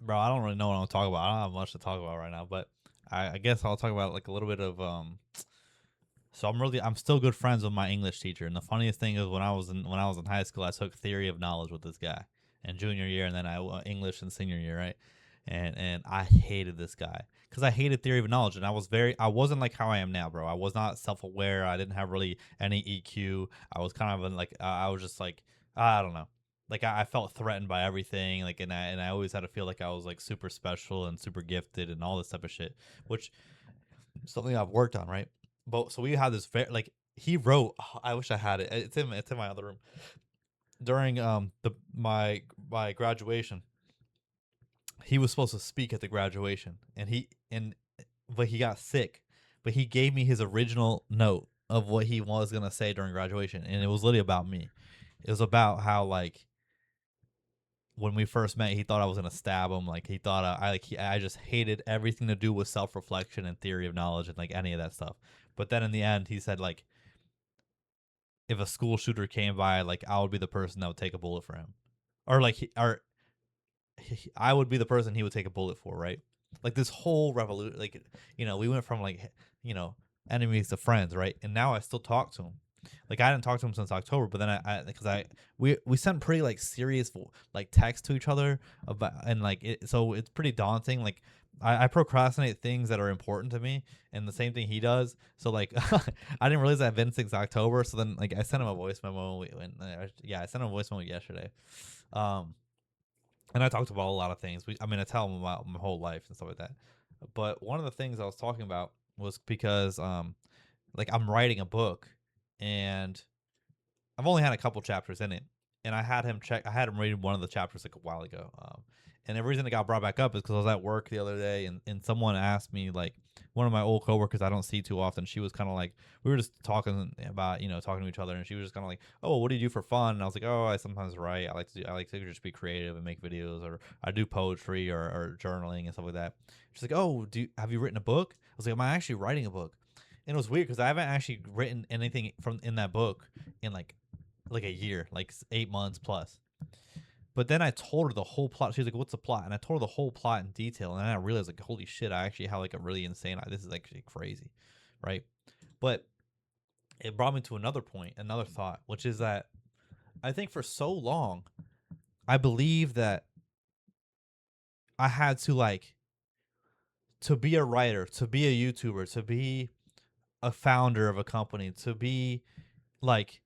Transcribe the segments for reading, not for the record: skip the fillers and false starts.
bro, I don't really know what I'm talking about. I don't have much to talk about right now, but I guess I'll talk about like a little bit of So I'm still good friends with my English teacher, and the funniest thing is when I was in high school, I took theory of knowledge with this guy in junior year, and then I English in senior year, right? And I hated this guy because I hated theory of knowledge, and I wasn't like how I am now, bro. I was not self aware. I didn't have really any EQ. I was kind of in like I was just like I don't know. Like I felt threatened by everything, like and I always had to feel like I was like super special and super gifted and all this type of shit, which something I've worked on, right? But so we had this very like he wrote. I wish I had it. It's in my other room during the my graduation. He was supposed to speak at the graduation, and but he got sick. But he gave me his original note of what he was gonna say during graduation, and it was literally about me. It was about how like when we first met, he thought I was gonna stab him. Like he thought I just hated everything to do with self reflection and theory of knowledge and like any of that stuff. But then in the end, he said like if a school shooter came by, like I would be the person that would take a bullet for him, or I would be the person he would take a bullet for, right? Like this whole revolution, like we went from like you know enemies to friends, right? And now I still talk to him. Like I didn't talk to him since October, but then I because we sent pretty like serious like texts to each other about and like so it's pretty daunting. Like I procrastinate things that are important to me, and the same thing he does. So like I didn't realize that I've been since October. So then like I sent him a voice memo. I sent him a voice memo yesterday. Um, and I talked about a lot of things. I tell him about my whole life and stuff like that. But one of the things I was talking about was because like I'm writing a book, and I've only had a couple chapters in it, and I had him read one of the chapters like a while ago. And the reason it got brought back up is because I was at work the other day, and someone asked me like one of my old coworkers I don't see too often. She was kind of like we were just talking about talking to each other, and she was just kind of like, oh, what do you do for fun? And I was like, oh, I sometimes write. I like to just be creative and make videos, or I do poetry or journaling and stuff like that. She's like, oh, have you written a book? I was like, am I actually writing a book? And it was weird because I haven't actually written anything from in that book in like a year, like 8 months plus. But then I told her the whole plot. She was like, "What's the plot?" And I told her the whole plot in detail, and then I realized like, holy shit, I actually have like a really insane. This is actually crazy, right? But it brought me to another point, another thought, which is that I think for so long, I believe that I had to be a writer, to be a YouTuber, to be a founder of a company, to be like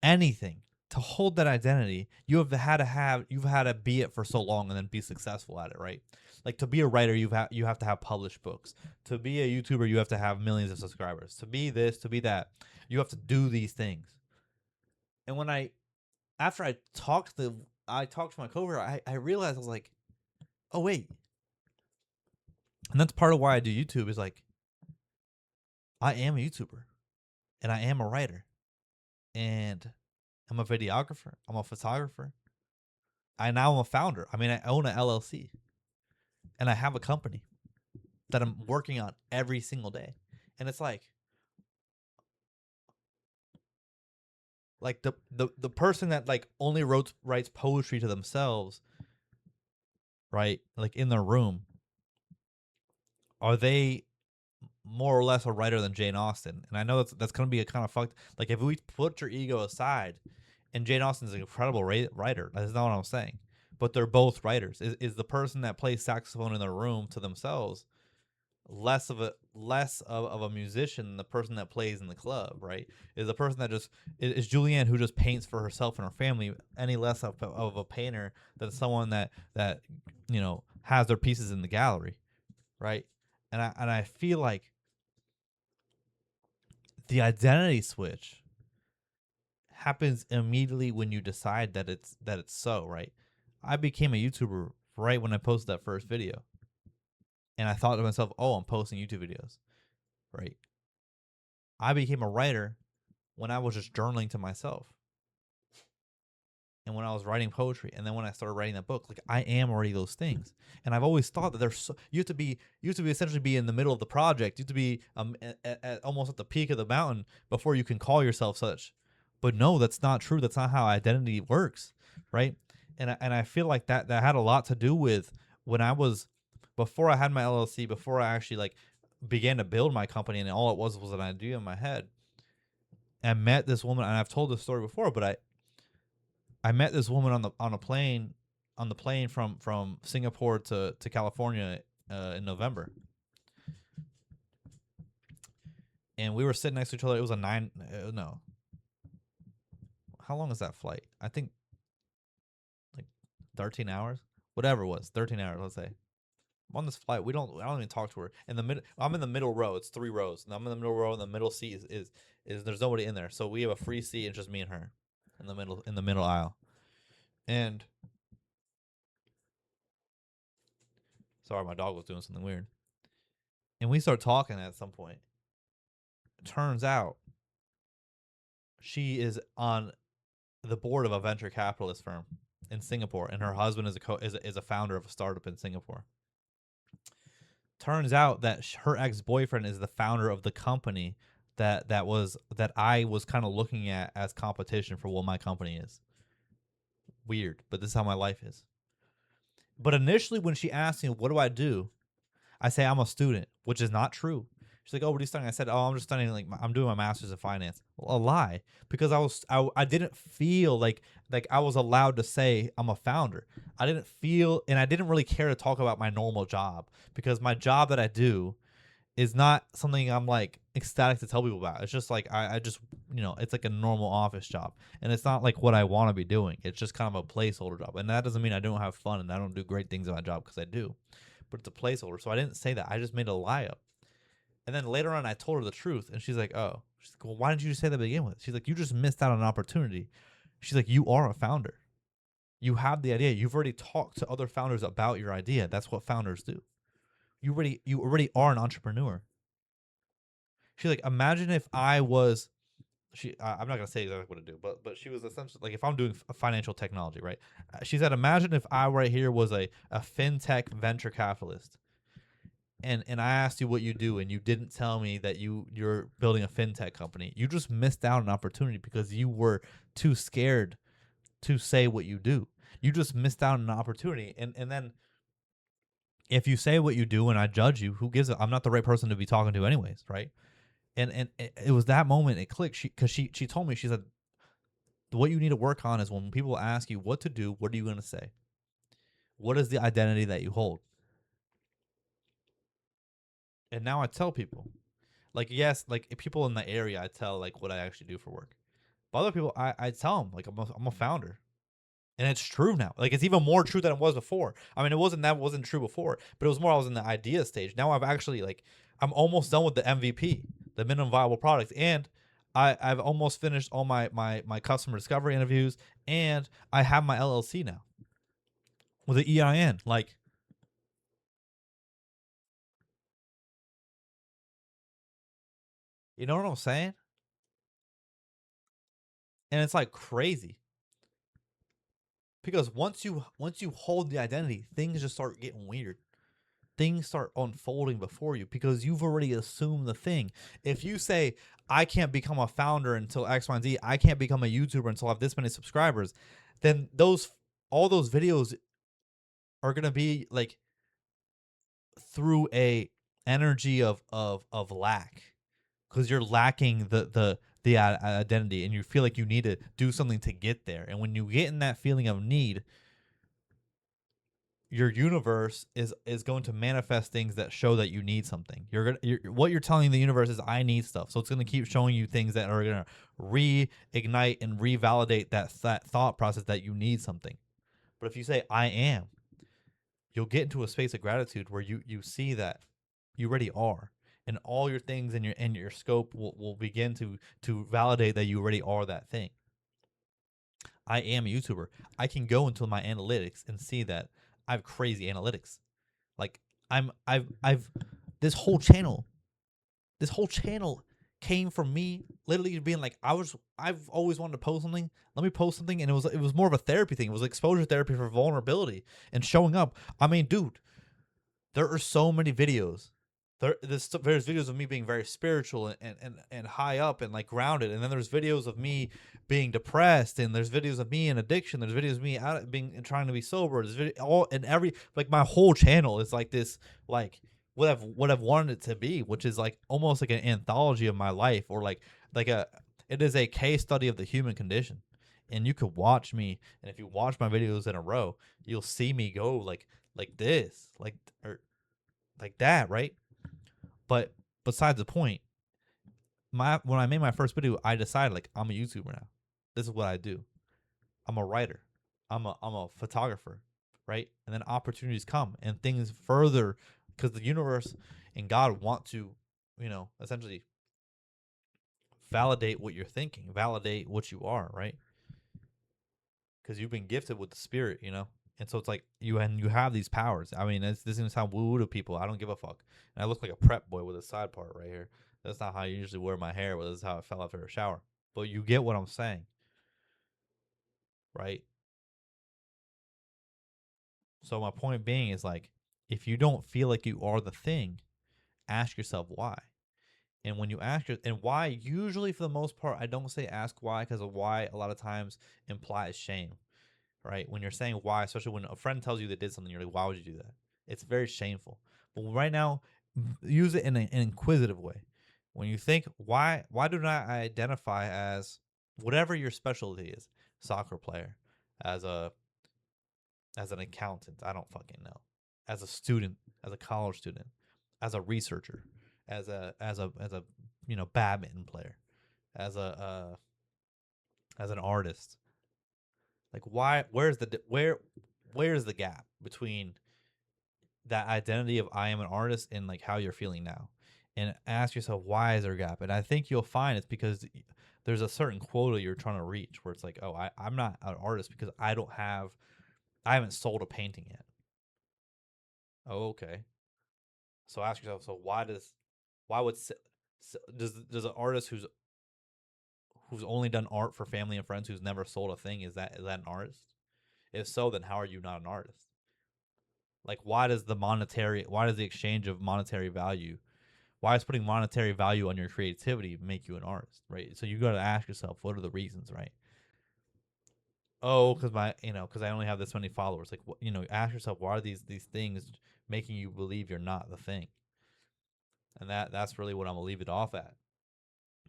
anything to hold that identity you've had to be it for so long and then be successful at it, right? Like to be a writer you have to have published books. To be a YouTuber you have to have millions of subscribers. To be this, to be that, you have to do these things. And when I after I talked to my coworker, I realized I was like, oh wait. And that's part of why I do YouTube is like I am a YouTuber and I am a writer and I'm a videographer, I'm a photographer. I now am a founder. I own an LLC and I have a company that I'm working on every single day. And it's like the person that like only writes poetry to themselves, right? Like in their room, are they more or less a writer than Jane Austen? And I know that's gonna be a kind of fucked. Like if we put your ego aside, and Jane Austen's an incredible writer. That's not what I'm saying. But they're both writers. Is the person that plays saxophone in their room to themselves less of a musician than the person that plays in the club, right? Is the person that just is Julianne who just paints for herself and her family any less of a painter than someone that has their pieces in the gallery, right? And I feel like the identity switch happens immediately when you decide that it's so, right? I became a YouTuber right when I posted that first video. And I thought to myself, "Oh, I'm posting YouTube videos." Right? I became a writer when I was just journaling to myself. And when I was writing poetry, and then when I started writing that book, like I am already those things. And I've always thought that you have to be essentially be in the middle of the project. You have to be almost at the peak of the mountain before you can call yourself such. But no, that's not true. That's not how identity works, right? And I feel like that had a lot to do with when I was before I had my LLC, before I actually like began to build my company, and all it was an idea in my head. I met this woman, and I've told this story before, but I met this woman on a plane on the plane from Singapore to California in November, and we were sitting next to each other. It was a no. How long is that flight? I think like 13 hours, whatever it was, 13 hours. Let's say I'm on this flight. I don't even talk to her in the middle. I'm in the middle row. It's 3 rows, and I'm in the middle row. And the middle seat is there's nobody in there, so we have a free seat and just me and her in the middle aisle. And sorry, my dog was doing something weird. And we start talking at some point. Turns out she is on the board of a venture capitalist firm in Singapore, and her husband is a founder of a startup in Singapore. Turns out that her ex-boyfriend is the founder of the company that I was kind of looking at as competition for what my company is. Weird, but this is how my life is. But initially, when she asked me, "What do I do?" I say I'm a student, which is not true. She's like, "Oh, what are you studying?" I said, "Oh, I'm just studying I'm doing my master's in finance." Well, a lie, because I didn't feel like I was allowed to say I'm a founder. I didn't feel, and I didn't really care to talk about my normal job, because my job that I do is not something I'm like ecstatic to tell people about. It's just like I just it's like a normal office job, and it's not like what I want to be doing. It's just kind of a placeholder job, and that doesn't mean I don't have fun and I don't do great things in my job, because I do, but it's a placeholder. So I didn't say that. I just made a lie up. And then later on, I told her the truth, and she's like, "Oh," she's like, "Well, why didn't you just say that to begin with?" She's like, "You just missed out on an opportunity." She's like, "You are a founder. You have the idea. You've already talked to other founders about your idea. That's what founders do. You already are an entrepreneur." She's like, "Imagine if I was." I'm not gonna say exactly what to do, but she was essentially like, if I'm doing financial technology, right? She said, "Imagine if I right here was a fintech venture capitalist, and I asked you what you do, and you didn't tell me that you're building a fintech company. You just missed out on an opportunity because you were too scared to say what you do. You just missed out on an opportunity. And then if you say what you do and I judge you, who gives it? I'm not the right person to be talking to anyways, right?" And it was that moment it clicked. She told me, she said, "What you need to work on is when people ask you what to do, what are you going to say? What is the identity that you hold?" And now I tell people, like, yes, like people in the area, I tell like what I actually do for work. But other people, I tell them like I'm a founder, and it's true now. Like it's even more true than it was before. I mean, wasn't true before, but it was more I was in the idea stage. Now I've actually like I'm almost done with the MVP, the minimum viable product, and I've almost finished all my customer discovery interviews, and I have my LLC now with the EIN. Like, you know what I'm saying? And it's like crazy, because once you hold the identity, things just start getting weird. Things start unfolding before you because you've already assumed the thing. If you say, "I can't become a founder until X, Y, and Z, I can't become a YouTuber until I have this many subscribers," then all those videos are gonna be like through a energy of lack, because you're lacking the identity, and you feel like you need to do something to get there. And when you get in that feeling of need, your universe is going to manifest things that show that you need something. What you're telling the universe is, "I need stuff," so it's going to keep showing you things that are going to reignite and revalidate that thought process that you need something. But if you say, "I am," you'll get into a space of gratitude where you see that you already are, and all your things in your scope will begin to validate that you already are that thing. I am a YouTuber. I can go into my analytics and see that I have crazy analytics. Like I've this whole channel, this whole channel came from me literally being like, I've always wanted to post something. Let me post something, and it was more of a therapy thing. It was exposure therapy for vulnerability and showing up. I mean, dude, there are so many videos there's videos of me being very spiritual and high up and like grounded, and then there's videos of me being depressed, and there's videos of me in addiction, there's videos of me out being and trying to be sober, there's video all and every like my whole channel is like this, like what I've wanted it to be, which is like almost like an anthology of my life, or like a it is a case study of the human condition. And you could watch me, and if you watch my videos in a row, you'll see me go like this, like or like that, right? But besides the point, my when I made my first video, I decided like I'm a YouTuber now. This is what I do. I'm a writer. I'm a photographer, right? And then opportunities come and things further because the universe and God want to, essentially validate what you're thinking, validate what you are, right? Because you've been gifted with the spirit. And so it's like you have these powers. I mean, this doesn't sound woo woo to people. I don't give a fuck. And I look like a prep boy with a side part right here. That's not how I usually wear my hair, but this is how it fell after a shower. But you get what I'm saying, right? So my point being is like, if you don't feel like you are the thing, ask yourself why. And when you ask and why, usually for the most part, I don't say ask why, because a why a lot of times implies shame, right? When you're saying why, especially when a friend tells you they did something, you're like, why would you do that? It's very shameful. But right now, use it in an inquisitive way. When you think, why do not I identify as whatever your specialty is, soccer player, as a as an accountant, I don't fucking know, as a student, as a college student, as a researcher, as a badminton player, as a as an artist. Like why? Where's the gap between that identity of I am an artist and like how you're feeling now? And ask yourself, why is there a gap? And I think you'll find it's because there's a certain quota you're trying to reach where it's like, oh, I'm not an artist because I haven't sold a painting yet. Oh, okay. So ask yourself, so why would does an artist who's only done art for family and friends, who's never sold a thing, is that an artist? If so, then how are you not an artist? Like why does the exchange of monetary value, why is putting monetary value on your creativity make you an artist, right? So you got to ask yourself, what are the reasons, right? Oh, because I only have this many followers. Like, ask yourself, why are these things making you believe you're not the thing? And that's really what I'm gonna leave it off at,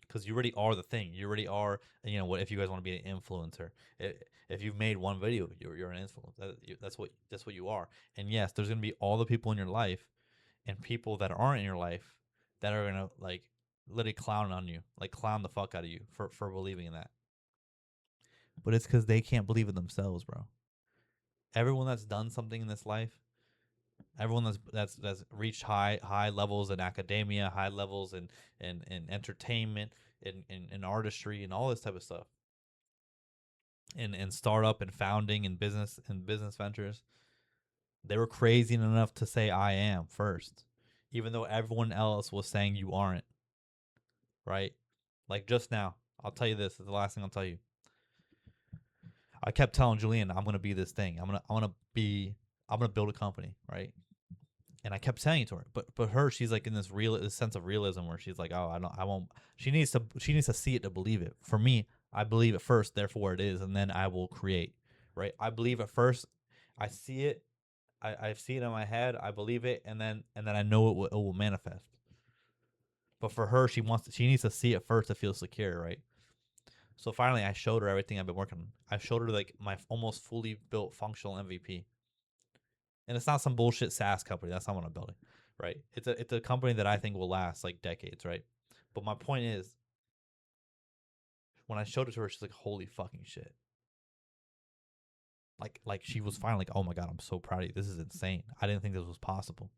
because you already are the thing. You already are. What if you guys want to be an influencer? If you've made one video, you're an influencer. That's what you are. And yes, there's gonna be all the people in your life and people that aren't in your life that are gonna like literally clown on you, like clown the fuck out of you for believing in that. But it's because they can't believe in themselves, bro. Everyone that's done something in this life, everyone that's reached high levels in academia, high levels in entertainment, in artistry, and all this type of stuff, in startup and founding and business ventures, they were crazy enough to say I am first, even though everyone else was saying you aren't, right? Like just now, I'll tell you this is the last thing I'll tell you. I kept telling Julian, I'm gonna be this thing. I'm gonna build a company, right? And I kept saying it to her, but her, she's like in this sense of realism where she's like, oh, I won't. She needs to see it to believe it. For me, I believe it first, therefore it is, and then I will create. Right? I believe it first. I see it. I see it in my head. I believe it, and then I know it will manifest. But for her, she needs to see it first to feel secure, right? So finally, I showed her everything I've been working on. I showed her like my almost fully built functional MVP. And it's not some bullshit SaaS company. That's not what I'm building, right? It's a company that I think will last like decades, right? But my point is, when I showed it to her, she's like, "Holy fucking shit!" Like she was finally like, "Oh my god, I'm so proud of you. This is insane. I didn't think this was possible."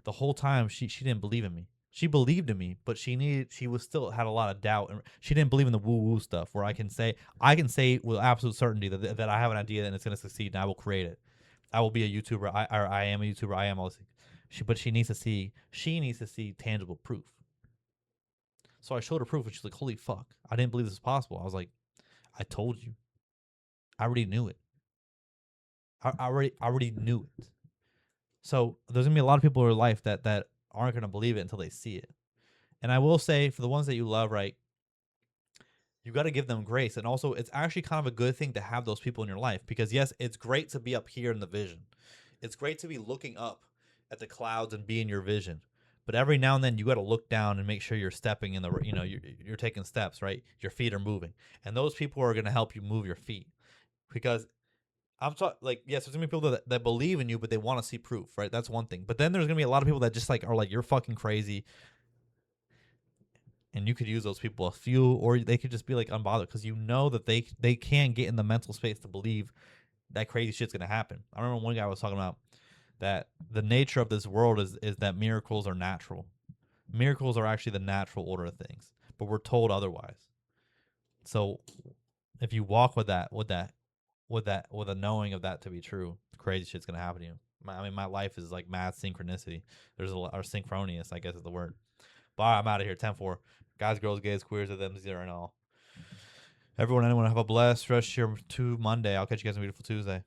The whole time she didn't believe in me. She believed in me, but she was still had a lot of doubt, and she didn't believe in the woo woo stuff. Where I can say with absolute certainty that I have an idea and it's going to succeed, and I will create it. I will be a YouTuber. I am a YouTuber. I am all this. But she needs to see tangible proof. So I showed her proof, and she's like, "Holy fuck! I didn't believe this was possible." I was like, "I told you. I already knew it. I already knew it." So there's gonna be a lot of people in your life that aren't gonna believe it until they see it. And I will say, for the ones that you love, right, you got to give them grace. And also, it's actually kind of a good thing to have those people in your life because, yes, it's great to be up here in the vision. It's great to be looking up at the clouds and be in your vision. But every now and then, you got to look down and make sure you're stepping in the, you're taking steps, right? Your feet are moving. And those people are going to help you move your feet because I'm talking like, yes, there's gonna be people that believe in you, but they want to see proof, right? That's one thing. But then there's gonna be a lot of people that just like are like, you're fucking crazy, and you could use those people a few, or they could just be like unbothered because you know that they can get in the mental space to believe that crazy shit's gonna happen. I remember one guy was talking about that the nature of this world is that miracles are natural. Miracles are actually the natural order of things, but we're told otherwise. So if you walk with a knowing of that to be true, crazy shit's gonna happen to you. I mean, my life is like mad synchronicity. There's a lot, or synchronous, I guess is the word. But I'm out of here. 10-4. Guys, girls, gays, queers, of them, zero and all. Everyone, anyone, have a blessed rest of your Monday. I'll catch you guys on a beautiful Tuesday.